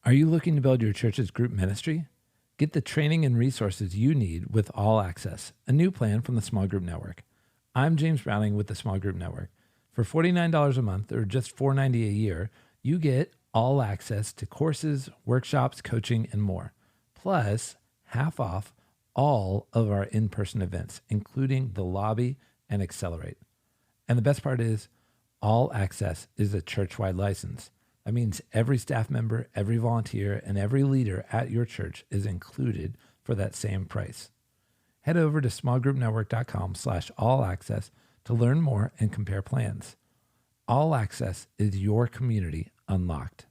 Are you looking to build your church's group ministry? Get the training and resources you need with All Access, a new plan from the Small Group Network. I'm James Browning with the Small Group Network. For $49 a month or just $4.90 a year, you get all access to courses, workshops, coaching, and more. Plus, half off all of our in-person events, including the lobby and Accelerate. And the best part is, All Access is a church-wide license. That means every staff member, every volunteer, and every leader at your church is included for that same price. Head over to smallgroupnetwork.com/allaccess to learn more and compare plans. All Access is your community unlocked.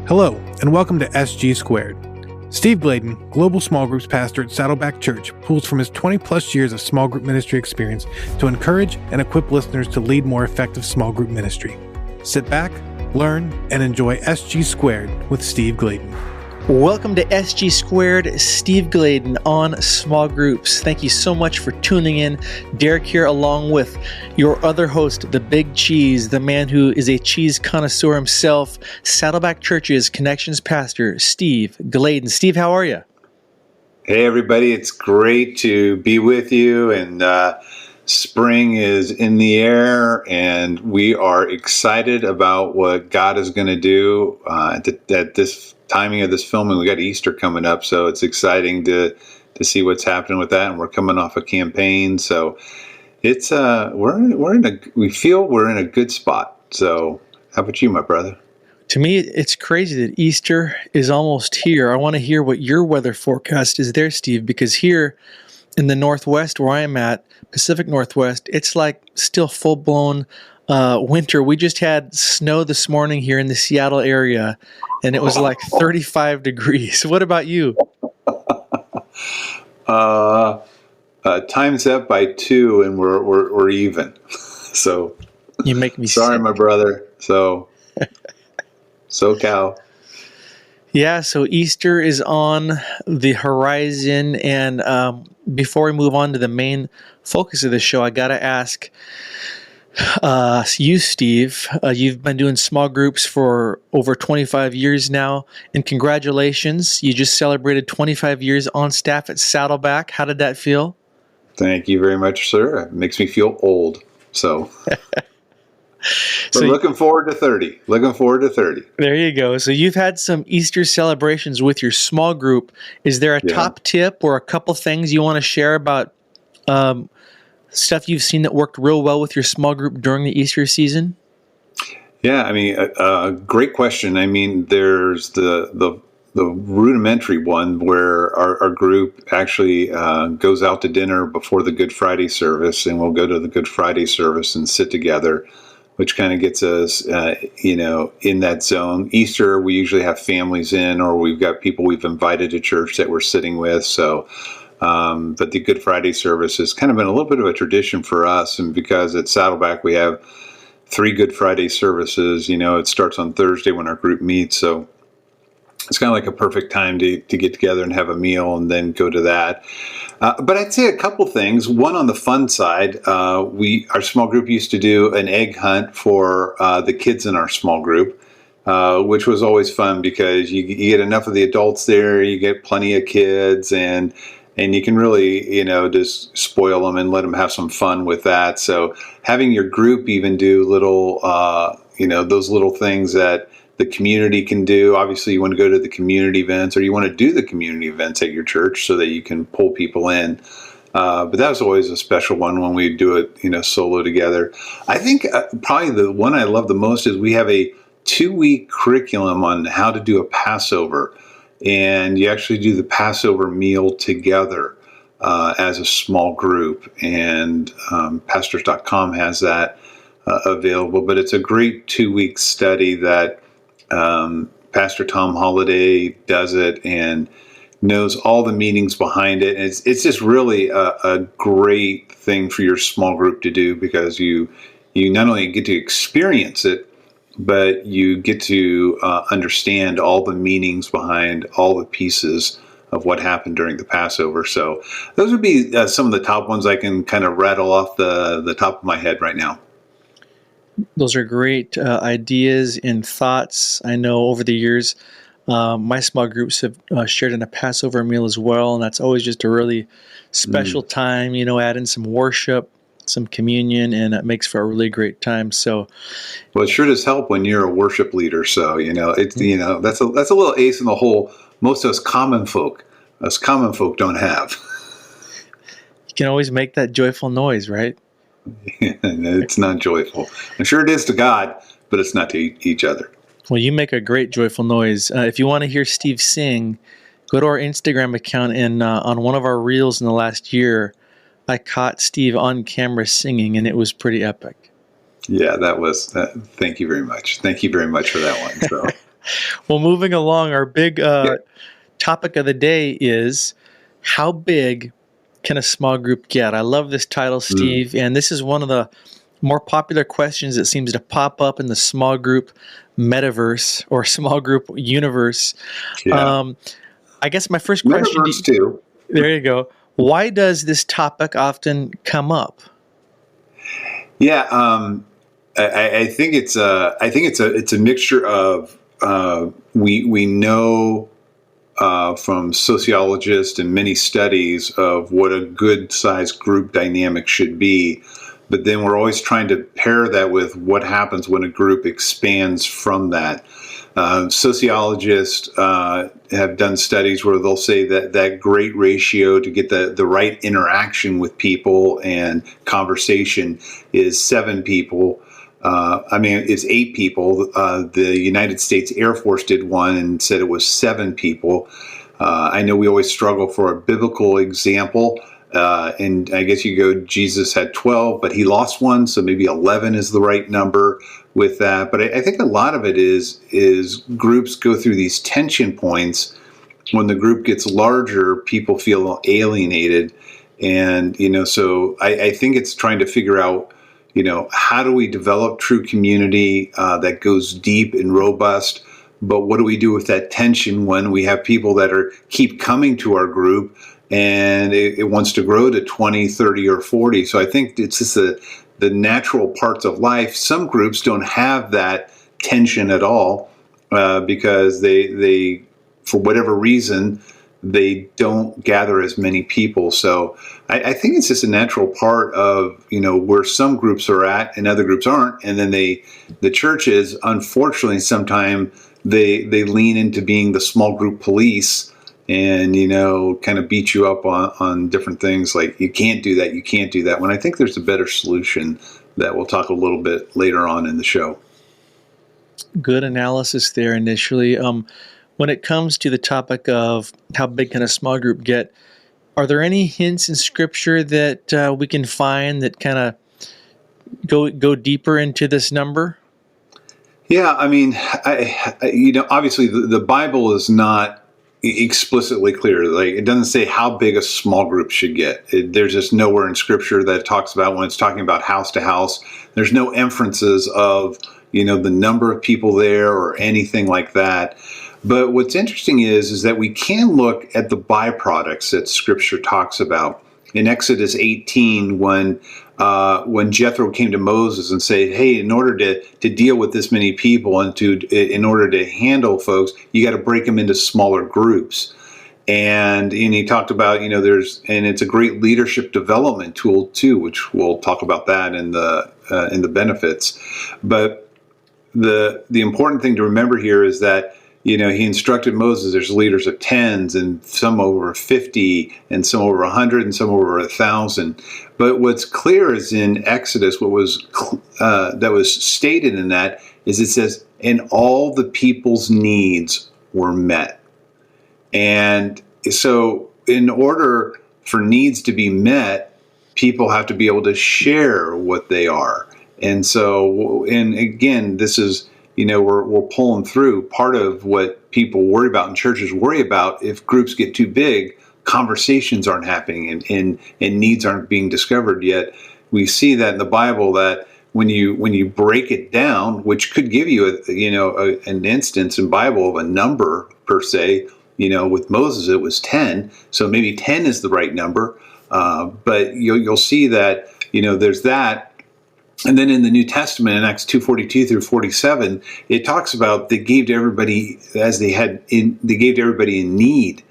Hello, and welcome to SG Squared. Steve Gladen, Global Small Groups Pastor at Saddleback Church, pulls from his 20-plus years of small group ministry experience to encourage and equip listeners to lead more effective small group ministry. Sit back, learn, and enjoy SG Squared with Steve Gladen. Welcome to SG Squared, Steve Gladen on small groups. Thank you so much for tuning in. Derek here along with your other host, the Big Cheese, the man who is a cheese connoisseur himself, Saddleback Church's Connections Pastor, Steve Gladen. Steve, how are you? Hey, everybody. It's great to be with you. And spring is in the air, and we are excited about what God is going to do at this timing of this filming. We got Easter coming up, so it's exciting to see what's happening with that. And we're coming off a campaign, so it's we feel we're in a good spot. So how about you, my brother? To me, it's crazy that Easter is almost here. I want to hear what your weather forecast is there, Steve, because here in the Northwest, where I am at, Pacific Northwest, it's like still full-blown winter. We just had snow this morning here in the Seattle area, and it was like 35 degrees. What about you? Times that by 2, and we're even. So you make me sorry, sick. My brother. So SoCal. Yeah, so Easter is on the horizon, and before we move on to the main focus of the show, I got to ask you, Steve. You've been doing small groups for over 25 years now, and congratulations. You just celebrated 25 years on staff at Saddleback. How did that feel? Thank you very much, sir. It makes me feel old, so... But looking forward to 30. There you go. So you've had some Easter celebrations with your small group. Is there a top tip or a couple things you want to share about stuff you've seen that worked real well with your small group during the Easter season? Yeah, I mean, great question. I mean, there's the rudimentary one where our group actually goes out to dinner before the Good Friday service, and we'll go to the Good Friday service and sit together, which kind of gets us, in that zone. Easter, we usually have families in, or we've got people we've invited to church that we're sitting with. So, but the Good Friday service has kind of been a little bit of a tradition for us. And because at Saddleback, we have 3 Good Friday services, it starts on Thursday when our group meets. So it's kind of like a perfect time to get together and have a meal and then go to that. But I'd say a couple things. One, on the fun side, our small group used to do an egg hunt for the kids in our small group, which was always fun because you get enough of the adults there, you get plenty of kids, and you can really, just spoil them and let them have some fun with that. So having your group even do little, those little things that the community can do. Obviously, you want to go to the community events, or you want to do the community events at your church so that you can pull people in. But that was always a special one when we do it, solo together. I think probably the one I love the most is we have a 2-week curriculum on how to do a Passover. And you actually do the Passover meal together as a small group. And pastors.com has that available. But it's a great 2-week study that Pastor Tom Holliday does it and knows all the meanings behind it. And it's just really a great thing for your small group to do, because you not only get to experience it, but you get to understand all the meanings behind all the pieces of what happened during the Passover. So those would be some of the top ones I can kind of rattle off the top of my head right now. Those are great ideas and thoughts. I know over the years, my small groups have shared in a Passover meal as well, and that's always just a really special time. Add in some worship, some communion, and it makes for a really great time. So, well, it sure does help when you're a worship leader. So it's that's a little ace in the hole. Most of us common folk don't have. You can always make that joyful noise, right? It's not joyful. I'm sure it is to God, but it's not to each other. Well, you make a great joyful noise. If you want to hear Steve sing, go to our Instagram account, and on one of our reels in the last year, I caught Steve on camera singing, and it was pretty epic. Yeah, that was. Thank you very much. Thank you very much for that one. So. Well, moving along, our big topic of the day is how big can a small group get? I love this title, Steve, and this is one of the more popular questions that seems to pop up in the small group metaverse or small group universe. Yeah. I guess my first question. Metaverse too. There you go. Why does this topic often come up? Yeah, I think it's a mixture of we know from sociologists and many studies of what a good sized group dynamic should be. But then we're always trying to pair that with what happens when a group expands from that. Sociologists have done studies where they'll say that great ratio to get the right interaction with people and conversation is 7 people. It's 8 people. The United States Air Force did one and said it was 7 people. I know we always struggle for a biblical example. And I guess you go, Jesus had 12, but he lost one, so maybe 11 is the right number with that. But I think a lot of it is groups go through these tension points. When the group gets larger, people feel alienated. And, so I think it's trying to figure out, how do we develop true community that goes deep and robust? But what do we do with that tension when we have people that keep coming to our group and it wants to grow to 20, 30, or 40. So I think it's just the natural parts of life. Some groups don't have that tension at all because they, for whatever reason, they don't gather as many people. So I think it's just a natural part of, where some groups are at and other groups aren't. And then the churches, unfortunately, sometimes they lean into being the small group police and, kind of beat you up on different things like you can't do that, when I think there's a better solution that we'll talk a little bit later on in the show. Good analysis there initially. When it comes to the topic of how big can a small group get, are there any hints in Scripture that we can find that kind of go deeper into this number? Yeah, obviously the Bible is not explicitly clear. Like, it doesn't say how big a small group should get. There's just nowhere in Scripture that talks about when it's talking about house to house. There's no inferences of, the number of people there or anything like that. But what's interesting is that we can look at the byproducts that Scripture talks about. In Exodus 18, when Jethro came to Moses and said, "Hey, in order to deal with this many people and in order to handle folks, you got to break them into smaller groups." And he talked about, and it's a great leadership development tool too, which we'll talk about that in the benefits. But the important thing to remember here is that, he instructed Moses, there's leaders of 10s and some over 50 and some over 100 and some over 1,000. But what's clear is in Exodus, what was that was stated in that is it says, and all the people's needs were met. And so in order for needs to be met, people have to be able to share what they are. And so, and again, this is, we're pulling through. Part of what people worry about and churches worry about, if groups get too big, conversations aren't happening and needs aren't being discovered yet. We see that in the Bible, that when you break it down, which could give you an instance in Bible of a number per se, With Moses, it was 10. So maybe 10 is the right number. But you'll see that, there's that. And then in the New Testament, in Acts 2:42 through 47, it talks about they gave to everybody they gave to everybody in need,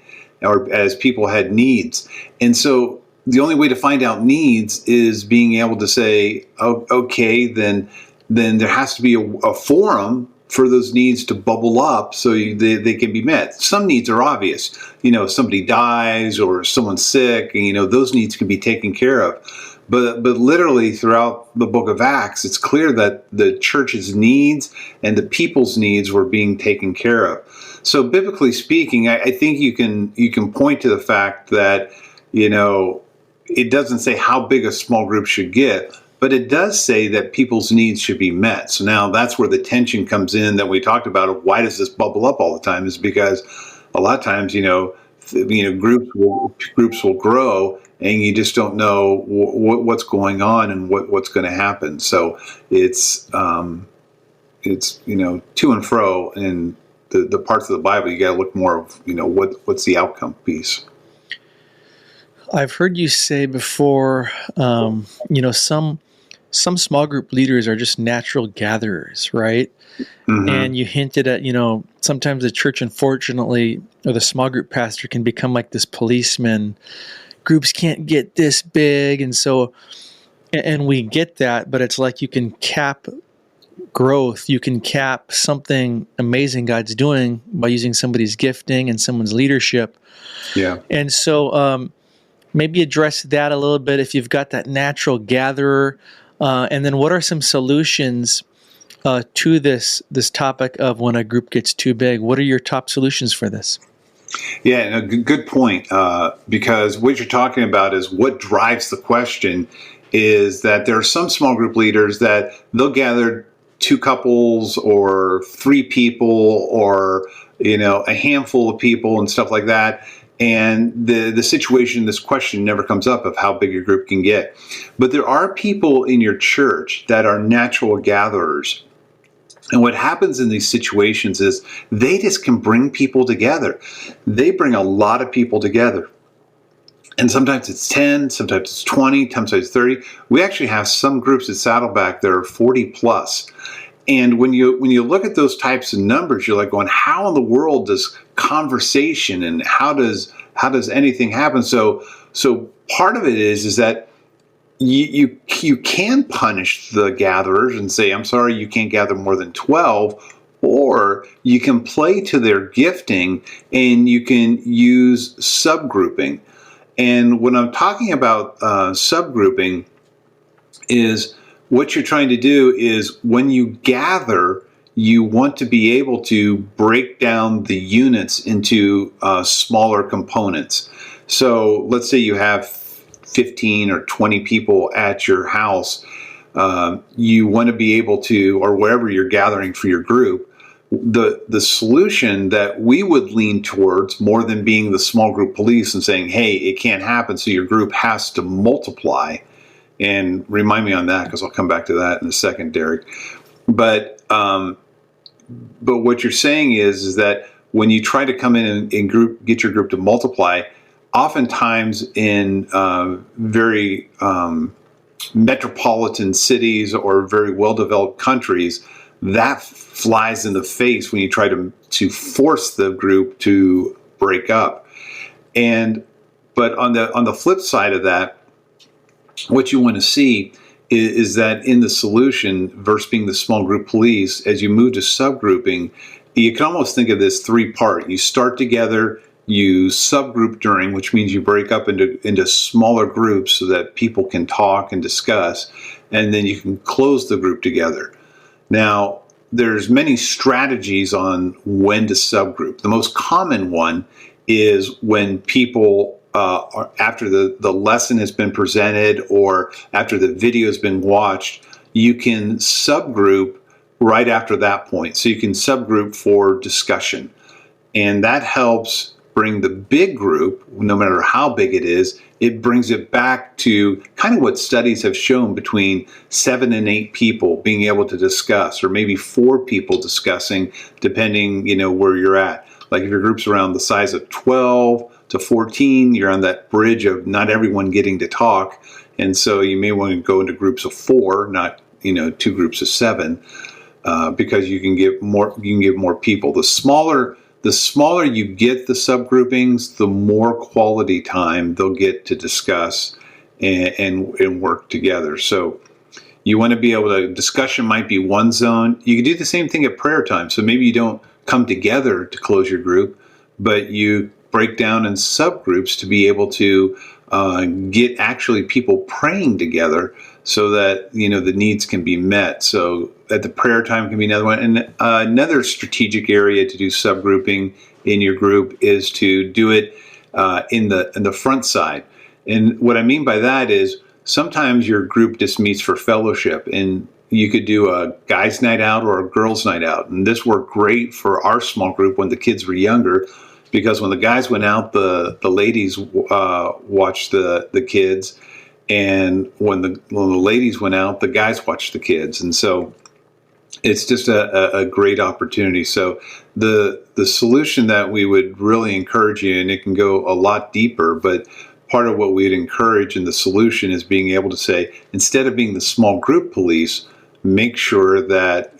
or as people had needs. And so the only way to find out needs is being able to say, oh, okay, then there has to be a forum for those needs to bubble up so they can be met. Some needs are obvious. Somebody dies or someone's sick, and those needs can be taken care of. But literally throughout the book of Acts, it's clear that the church's needs and the people's needs were being taken care of. So biblically speaking, I think you can point to the fact that, it doesn't say how big a small group should get, but it does say that people's needs should be met. So now that's where the tension comes in that we talked about of why does this bubble up all the time, is because a lot of times, groups will grow and you just don't know what's going on and what's going to happen. So it's to and fro in the parts of the Bible. You got to look more of, what's the outcome piece. I've heard you say before, some small group leaders are just natural gatherers, right? Mm-hmm. And you hinted at, sometimes the church, unfortunately, or the small group pastor can become like this policeman. Groups can't get this big. And we get that, but it's like you can cap growth. You can cap something amazing God's doing by using somebody's gifting and someone's leadership. Yeah. And so maybe address that a little bit if you've got that natural gatherer. And then what are some solutions to this topic of when a group gets too big? What are your top solutions for this? Yeah, and a good point, because what you're talking about is what drives the question is that there are some small group leaders that they'll gather 2 couples or 3 people or, a handful of people and stuff like that. And the situation, this question never comes up of how big your group can get. But there are people in your church that are natural gatherers. And what happens in these situations is they just can bring people together. They bring a lot of people together. And sometimes it's 10, sometimes it's 20, sometimes it's 30. We actually have some groups at Saddleback that are 40 plus. And when you look at those types of numbers, you're like going, how in the world does conversation and how does anything happen? So part of it is that you can punish the gatherers and say, I'm sorry, you can't gather more than 12, or you can play to their gifting and you can use subgrouping. And when I'm talking about subgrouping is what you're trying to do is when you gather, you want to be able to break down the units into smaller components. So let's say you have 15 or 20 people at your house. You want to be able to, or wherever you're gathering for your group, the solution that we would lean towards more than being the small group police and saying, hey, it can't happen, so your group has to multiply. And remind me on that, because I'll come back to that in a second, Derek. But what you're saying is that when you try to come in and get your group to multiply, oftentimes in very metropolitan cities or very well-developed countries, that flies in the face when you try to force the group to break up. But on the flip side of that, what you want to see is that in the solution versus being the small group police, as you move to subgrouping, you can almost think of this 3-part. You start together, you subgroup during, which means you break up into smaller groups so that people can talk and discuss, and then you can close the group together. Now, there's many strategies on when to subgroup. The most common one is when people after the lesson has been presented or after the video has been watched, you can subgroup right after that point. So you can subgroup for discussion. And that helps bring the big group, no matter how big it is, it brings it back to kind of what studies have shown between 7 and 8 people being able to discuss, or maybe 4 people discussing, depending, where you're at. Like if your group's around the size of 12 to 14, you're on that bridge of not everyone getting to talk. And so you may want to go into groups of 4, not, 2 groups of 7, because you can give more people. The smaller you get the subgroupings, the more quality time they'll get to discuss and work together. So you want to be able to, discussion might be one zone. You can do the same thing at prayer time. So maybe you don't come together to close your group, but you break down in subgroups to be able to get actually people praying together so that, the needs can be met. So at the prayer time can be another one. And another strategic area to do subgrouping in your group is to do it in the front side. And what I mean by that is sometimes your group just meets for fellowship, and you could do a guys' night out or a girls' night out. And this worked great for our small group when the kids were younger, because when the guys went out, the ladies watched the kids. And when the ladies went out, the guys watched the kids. And so it's just a great opportunity. So the solution that we would really encourage you, and it can go a lot deeper, but part of what we'd encourage in the solution is being able to say, instead of being the small group police, make sure that,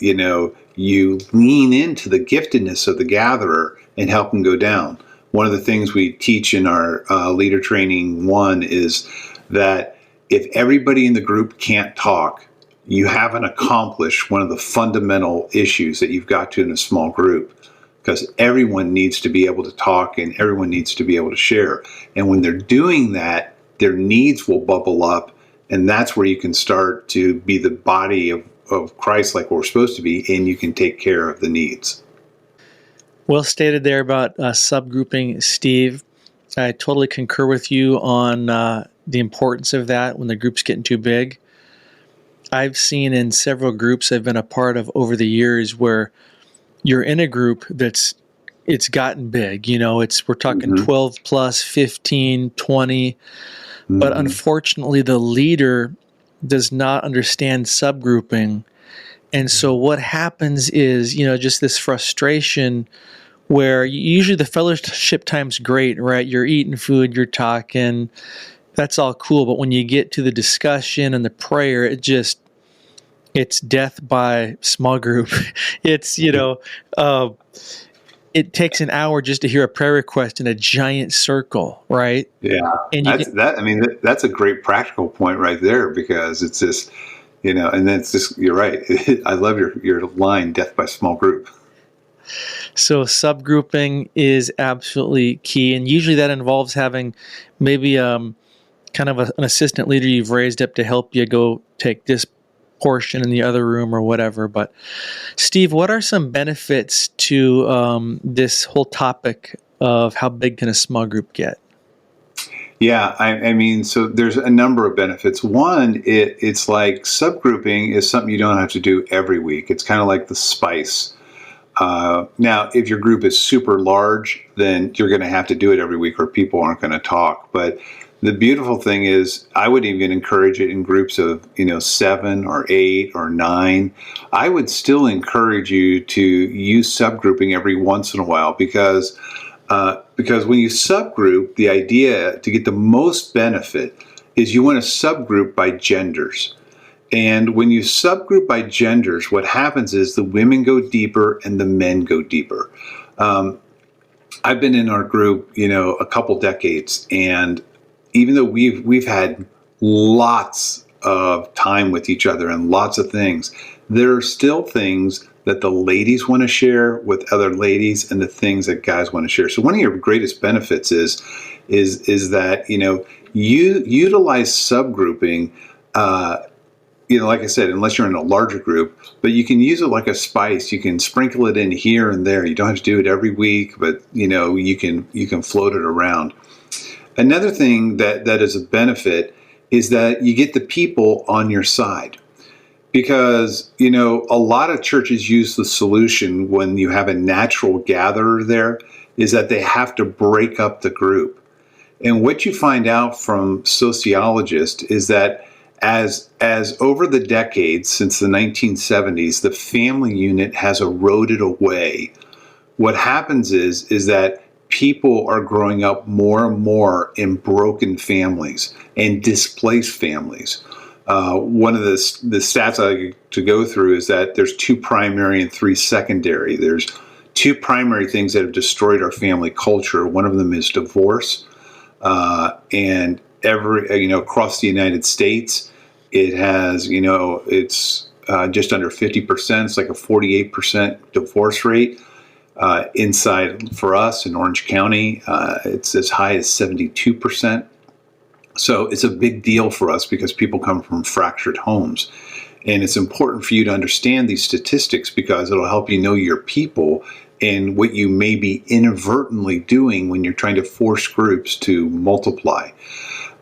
you lean into the giftedness of the gatherer and help them go down. One of the things we teach in our leader training 1 is that if everybody in the group can't talk, you haven't accomplished one of the fundamental issues that you've got to in a small group, because everyone needs to be able to talk and everyone needs to be able to share. And when they're doing that, their needs will bubble up, and that's where you can start to be the body of Christ like we're supposed to be, and you can take care of the needs. Well stated there about subgrouping, Steve. I totally concur with you on the importance of that when the group's getting too big. I've seen in several groups I've been a part of over the years where you're in a group it's gotten big. We're talking 12 plus, 15, 20. But unfortunately, the leader does not understand subgrouping. And so what happens is, just this frustration where usually the fellowship time's great, right? You're eating food, you're talking, that's all cool. But when you get to the discussion and the prayer, it's death by small group. It's, it takes an hour just to hear a prayer request in a giant circle, right? Yeah, and that's a great practical point right there, because it's just, and then it's just, you're right. I love your line, death by small group. So subgrouping is absolutely key, and usually that involves having maybe kind of an assistant leader you've raised up to help you go take this portion in the other room or whatever. But Steve, what are some benefits to this whole topic of how big can a small group get? Yeah, so there's a number of benefits. One, it's like subgrouping is something you don't have to do every week. It's kind of like the spice. Now, if your group is super large, then you're going to have to do it every week or people aren't going to talk. But the beautiful thing is, I would even encourage it in groups of, 7 or 8 or 9. I would still encourage you to use subgrouping every once in a while, because when you subgroup, the idea to get the most benefit is you want to subgroup by genders. And when you subgroup by genders, what happens is the women go deeper and the men go deeper. I've been in our group, a couple decades, and even though we've had lots of time with each other and lots of things, there are still things that the ladies want to share with other ladies and the things that guys want to share. So one of your greatest benefits is that, you utilize subgrouping, like I said, unless you're in a larger group, but you can use it like a spice. You can sprinkle it in here and there. You don't have to do it every week, but you can float it around. Another thing that is a benefit is that you get the people on your side. Because, a lot of churches use the solution when you have a natural gatherer there is that they have to break up the group. And what you find out from sociologists is that as over the decades since the 1970s, the family unit has eroded away what happens is that people are growing up more and more in broken families and displaced families. One of the stats I like to go through is that there's 2 primary and 3 secondary. There's 2 primary things that have destroyed our family culture. One of them is divorce, and across the United States, it has, it's just under 50%. It's like a 48% divorce rate. Inside for us in Orange County, it's as high as 72%. So it's a big deal for us because people come from fractured homes. And it's important for you to understand these statistics because it'll help you know your people and what you may be inadvertently doing when you're trying to force groups to multiply.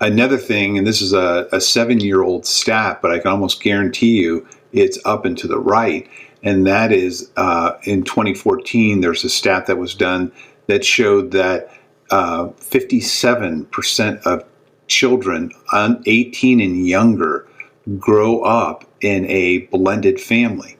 Another thing, and this is a 7-year-old stat, but I can almost guarantee you it's up and to the right, and that is in 2014, there's a stat that was done that showed that 57% of children 18 and younger grow up in a blended family.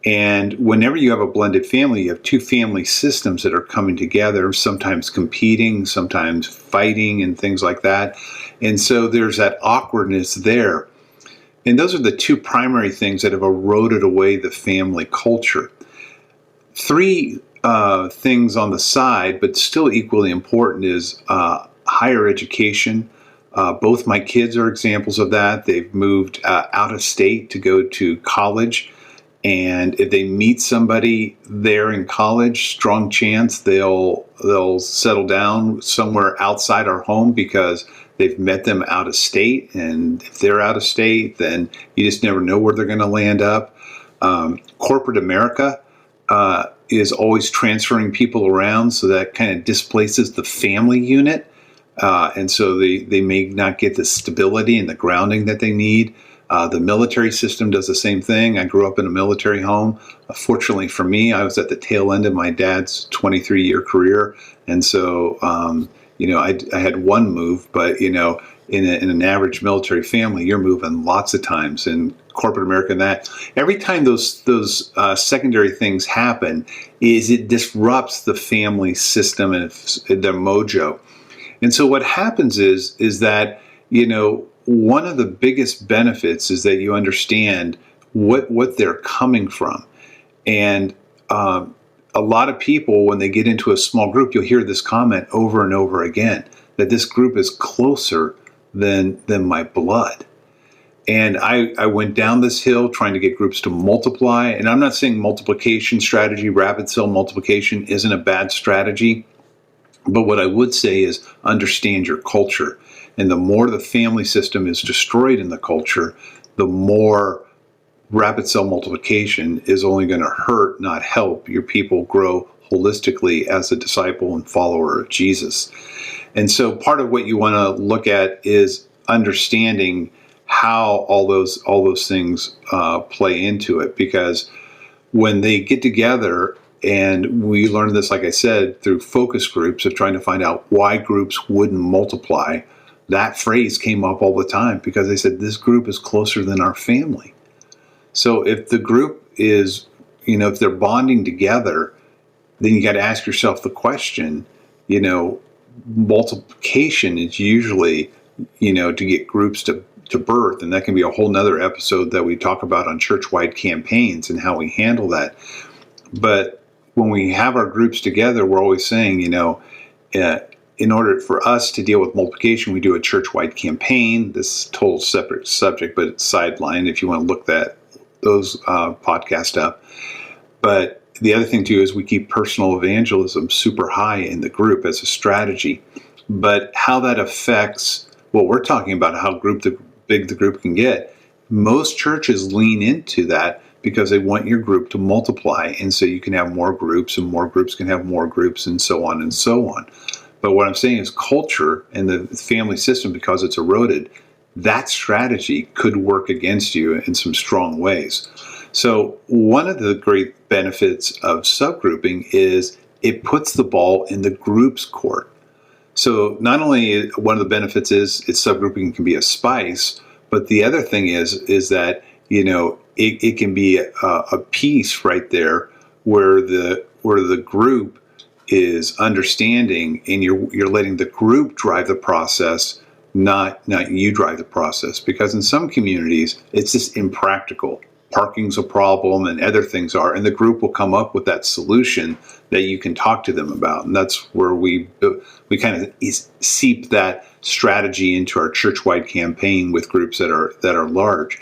And whenever you have a blended family, you have 2 family systems that are coming together, sometimes competing, sometimes fighting and things like that. And so there's that awkwardness there. And those are the 2 primary things that have eroded away the family culture. 3 things on the side, but still equally important, is higher education. Both my kids are examples of that. They've moved out of state to go to college. And if they meet somebody there in college, strong chance they'll settle down somewhere outside our home because they've met them out of state. And if they're out of state, then you just never know where they're going to land up. Corporate America is always transferring people around, so that kind of displaces the family unit. And so they may not get the stability and the grounding that they need. The military system does the same thing. I grew up in a military home. Fortunately for me, I was at the tail end of my dad's 23-year career. And so, I had one move, but, in an average military family, you're moving lots of times. In corporate America, and that every time those secondary things happen, it disrupts the family system and their mojo. And so what happens is that, one of the biggest benefits is that you understand what they're coming from. And a lot of people, when they get into a small group, you'll hear this comment over and over again, that this group is closer than my blood. And I went down this hill trying to get groups to multiply. And I'm not saying multiplication strategy, rapid cell multiplication isn't a bad strategy. But what I would say is understand your culture. And the more the family system is destroyed in the culture, the more rapid cell multiplication is only going to hurt, not help your people grow holistically as a disciple and follower of Jesus. And so part of what you want to look at is understanding how all those things play into it. Because when they get together, and we learned this, like I said, through focus groups of trying to find out why groups wouldn't multiply, that phrase came up all the time because they said, this group is closer than our family. So if the group is, if they're bonding together, then you got to ask yourself the question, multiplication is usually, to get groups to birth. And that can be a whole nother episode that we talk about on church-wide campaigns and how we handle that. But when we have our groups together, we're always saying, in order for us to deal with multiplication, we do a church-wide campaign. This is a total separate subject, but it's sidelined if you want to look those podcasts up. But the other thing, too, is we keep personal evangelism super high in the group as a strategy. But how that affects what we're talking about, how big the group can get, most churches lean into that because they want your group to multiply. And so you can have more groups, and more groups can have more groups, and so on and so on. But what I'm saying is culture and the family system, because it's eroded, that strategy could work against you in some strong ways. So one of the great benefits of subgrouping is it puts the ball in the group's court. So not only one of the benefits is subgrouping can be a spice, but the other thing is that, it can be a piece right there where the group is understanding, and you're letting the group drive the process, not you drive the process. Because in some communities, it's just impractical. Parking's a problem, and other things are, and the group will come up with that solution that you can talk to them about. And that's where we kind of seep that strategy into our church-wide campaign with groups that are large.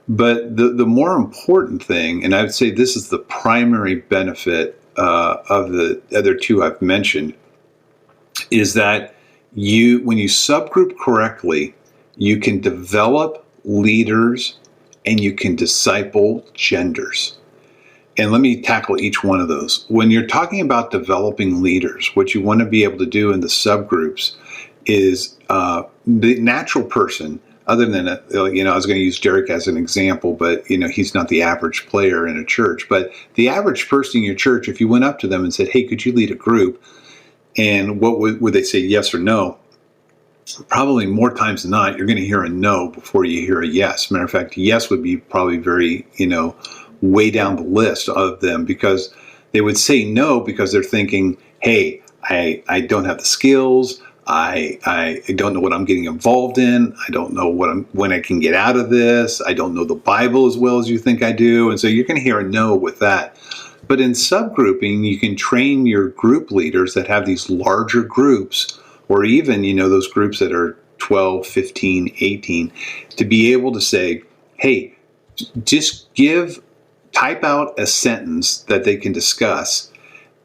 But the more important thing, and I would say this is the primary benefit of the other two I've mentioned, is that when you subgroup correctly, you can develop leaders and you can disciple genders. And let me tackle each one of those. When you're talking about developing leaders, what you want to be able to do in the subgroups is the natural person, other than, I was going to use Derek as an example, but, he's not the average player in a church. But the average person in your church, if you went up to them and said, hey, could you lead a group? And what would they say, yes or no? Probably more times than not, you're going to hear a no before you hear a yes. Matter of fact, yes would be probably very, way down the list of them, because they would say no because they're thinking, hey, I don't have the skills. I don't know what I'm getting involved in. I don't know when I can get out of this. I don't know the Bible as well as you think I do. And so you're going to hear a no with that. But in subgrouping, you can train your group leaders that have these larger groups, or even, those groups that are 12, 15, 18, to be able to say, hey, just type out a sentence that they can discuss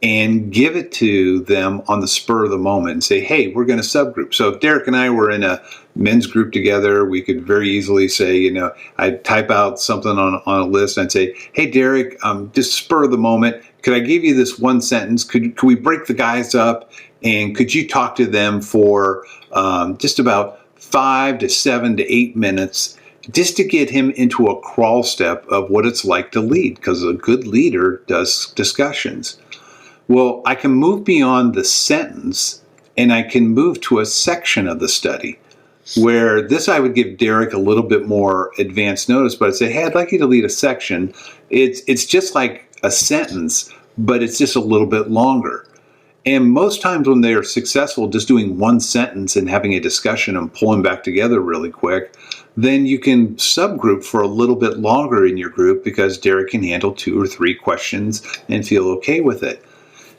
and give it to them on the spur of the moment and say, hey, we're going to subgroup. So if Derek and I were in a men's group together, we could very easily say, I'd type out something on a list and I'd say, hey, Derek, just spur of the moment, could I give you this one sentence? Could we break the guys up, and could you talk to them for just about 5 to 7 to 8 minutes, just to get him into a crawl step of what it's like to lead? Because a good leader does discussions. Well, I can move beyond the sentence, and I can move to a section of the study where this I would give Derek a little bit more advanced notice, but I'd say, hey, I'd like you to lead a section. It's just like a sentence, but it's just a little bit longer. And most times when they are successful just doing one sentence and having a discussion and pulling back together really quick, then you can subgroup for a little bit longer in your group, because Derek can handle 2 or 3 questions and feel okay with it.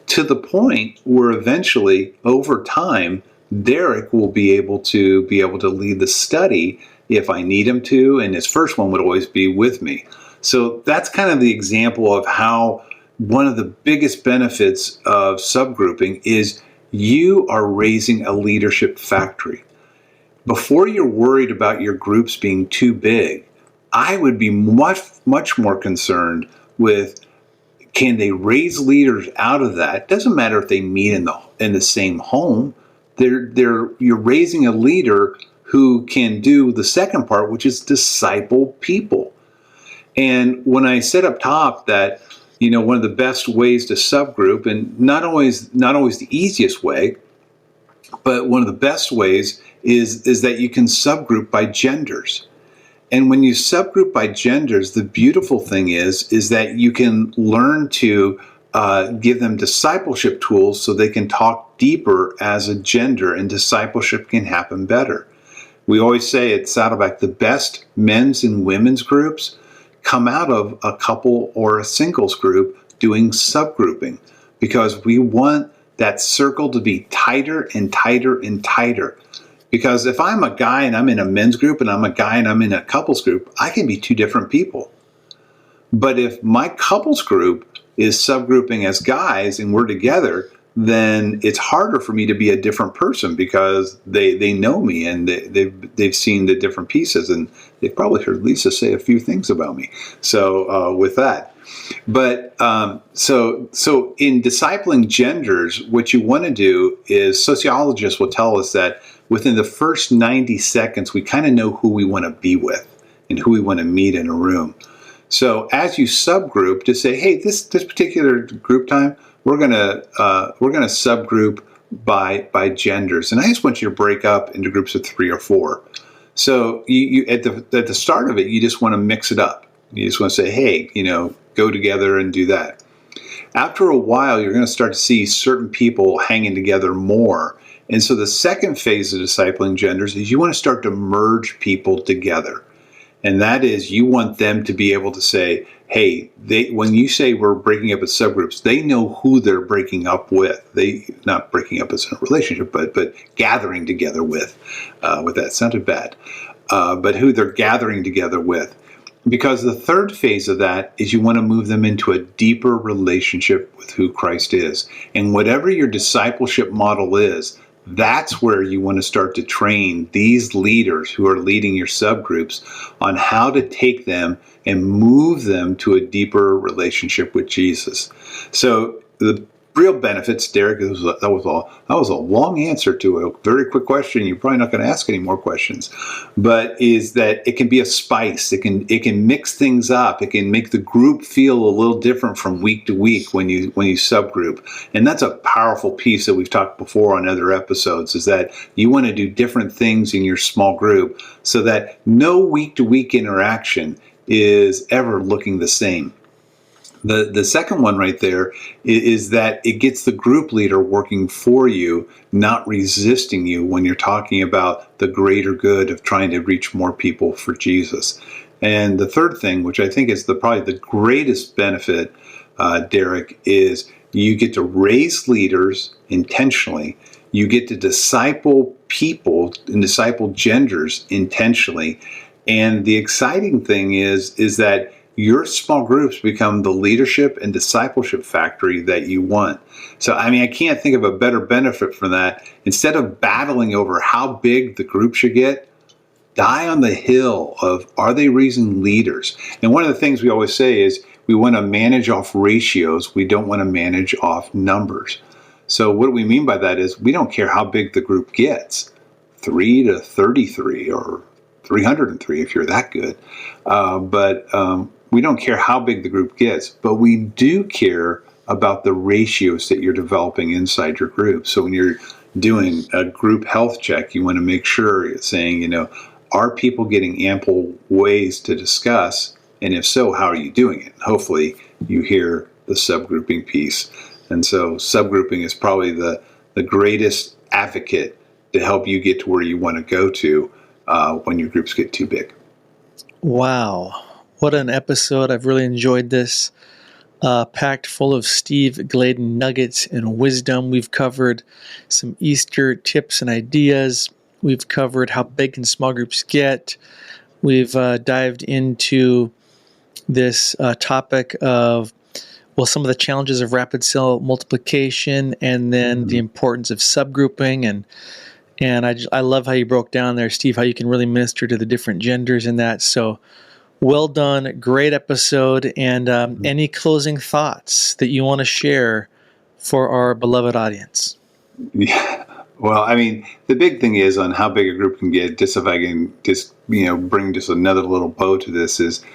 To the point where eventually, over time, Derek will be able to lead the study if I need him to, and his first one would always be with me. So that's kind of the example of how one of the biggest benefits of subgrouping is you are raising a leadership factory. Before you're worried about your groups being too big, I would be much, much more concerned with, can they raise leaders out of that? It doesn't matter if they meet in the same home. You're raising a leader who can do the second part, which is disciple people. And when I said up top that, one of the best ways to subgroup, and not always the easiest way, but one of the best ways is that you can subgroup by genders. And when you subgroup by genders, the beautiful thing is that you can learn to give them discipleship tools so they can talk deeper as a gender, and discipleship can happen better. We always say at Saddleback, the best men's and women's groups come out of a couple or a singles group doing subgrouping, because we want that circle to be tighter and tighter and tighter. Because if I'm a guy and I'm in a men's group, and I'm a guy and I'm in a couples group, I can be 2 different people. But if my couples group is subgrouping as guys and we're together, then it's harder for me to be a different person, because they know me and they've seen the different pieces, and they've probably heard Lisa say a few things about me. So with that, but so in discipling genders, what you want to do is, sociologists will tell us that within the first 90 seconds, we kind of know who we want to be with and who we want to meet in a room. So as you subgroup, to say, hey, this particular group time, we're gonna subgroup by genders, and I just want you to break up into groups of 3 or 4. So you at the start of it, you just want to mix it up. You just want to say, hey, go together and do that. after a while, you're going to start to see certain people hanging together more. And so the second phase of discipling genders is you want to start to merge people together. And that is, you want them to be able to say, hey, when you say we're breaking up as subgroups, they know who they're breaking up with. They not breaking up as a relationship, but gathering together with that sounded bad, but who they're gathering together with. Because the third phase of that is you want to move them into a deeper relationship with who Christ is. And whatever your discipleship model is, that's where you want to start to train these leaders who are leading your subgroups on how to take them and move them to a deeper relationship with Jesus. So the real benefits, Derek, that was a long answer to a very quick question. You're probably not going to ask any more questions, but is that it can be a spice. It can mix things up. It can make the group feel a little different from week to week when you subgroup. And that's a powerful piece that we've talked before on other episodes, is that you want to do different things in your small group so that no week to week interaction is ever looking the same. The second one right there is that it gets the group leader working for you, not resisting you when you're talking about the greater good of trying to reach more people for Jesus. And the third thing, which I think is probably the greatest benefit, Derek, is you get to raise leaders intentionally. You get to disciple people and disciple genders intentionally. And the exciting thing is that your small groups become the leadership and discipleship factory that you want. So, I can't think of a better benefit from that. Instead of battling over how big the group should get, die on the hill of, are they raising leaders? And one of the things we always say is we want to manage off ratios. We don't want to manage off numbers. So what we mean by that is we don't care how big the group gets, 3 to 33 or 303 if you're that good. We don't care how big the group gets, but we do care about the ratios that you're developing inside your group. So when you're doing a group health check, you want to make sure you're saying, are people getting ample ways to discuss? And if so, how are you doing it? Hopefully you hear the subgrouping piece. And so subgrouping is probably the greatest advocate to help you get to where you want to go to when your groups get too big. Wow. What an episode. I've really enjoyed this. Packed full of Steve Gladen nuggets and wisdom. We've covered some Easter tips and ideas. We've covered how big can small groups get. We've dived into this topic of, some of the challenges of rapid cell multiplication, and then the importance of subgrouping. And I love how you broke down there, Steve, how you can really minister to the different genders in that. So well done. Great episode. And any closing thoughts that you want to share for our beloved audience? Yeah. Well, the big thing is on how big a group can get, just if I can just, bring just another little bow to this is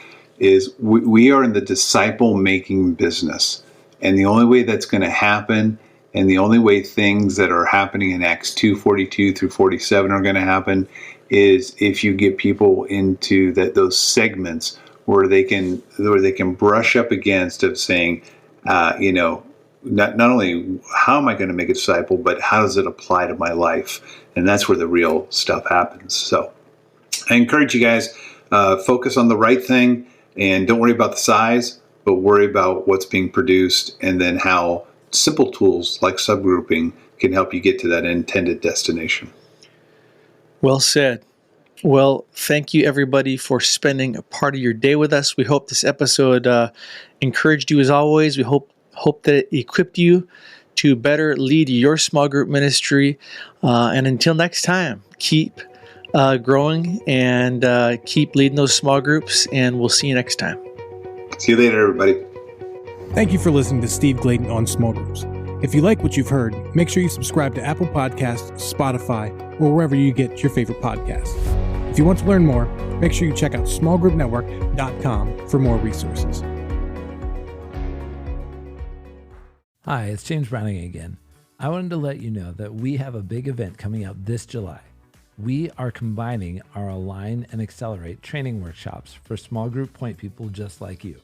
we are in the disciple making business. And the only way that's going to happen, and the only way things that are happening in Acts 2:42 through 47 are going to happen, is if you get people into those segments where they can brush up against of saying, not only how am I going to make a disciple, but how does it apply to my life? And that's where the real stuff happens. So I encourage you guys, focus on the right thing and don't worry about the size, but worry about what's being produced, and then how simple tools like subgrouping can help you get to that intended destination. Well said. Well, thank you everybody for spending a part of your day with us. We hope this episode encouraged you as always. We hope that it equipped you to better lead your small group ministry. And until next time, keep growing and keep leading those small groups, and we'll see you next time. See you later, everybody. Thank you for listening to Steve Gladen on small groups. If you like what you've heard, make sure you subscribe to Apple Podcasts, Spotify, or wherever you get your favorite podcasts. If you want to learn more, make sure you check out smallgroupnetwork.com for more resources. Hi, it's James Browning again. I wanted to let you know that we have a big event coming up this July. We are combining our Align and Accelerate training workshops for small group point people just like you.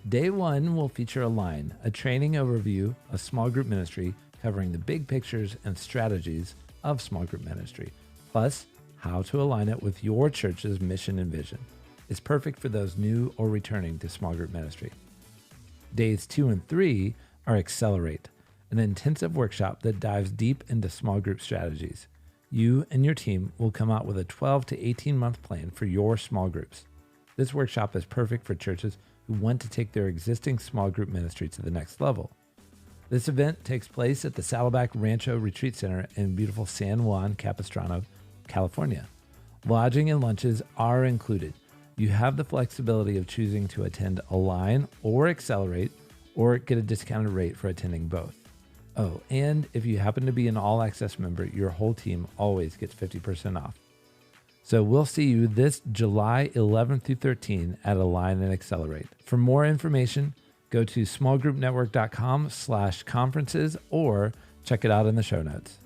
Day 1 will feature Align, a training overview of small group ministry covering the big pictures and strategies of small group ministry, plus how to align it with your church's mission and vision. It's perfect for those new or returning to small group ministry. Days 2 and 3 are Accelerate, an intensive workshop that dives deep into small group strategies. You and your team will come out with a 12 to 18 month plan for your small groups. This workshop is perfect for churches who want to take their existing small group ministry to the next level. This event takes place at the Saddleback Rancho Retreat Center in beautiful San Juan Capistrano, California. Lodging and lunches are included. You have the flexibility of choosing to attend Align or Accelerate, or get a discounted rate for attending both. Oh, and if you happen to be an All Access member, your whole team always gets 50% off. So we'll see you this July 11th through 13 at Align and Accelerate. For more information, go to smallgroupnetwork.com/conferences or check it out in the show notes.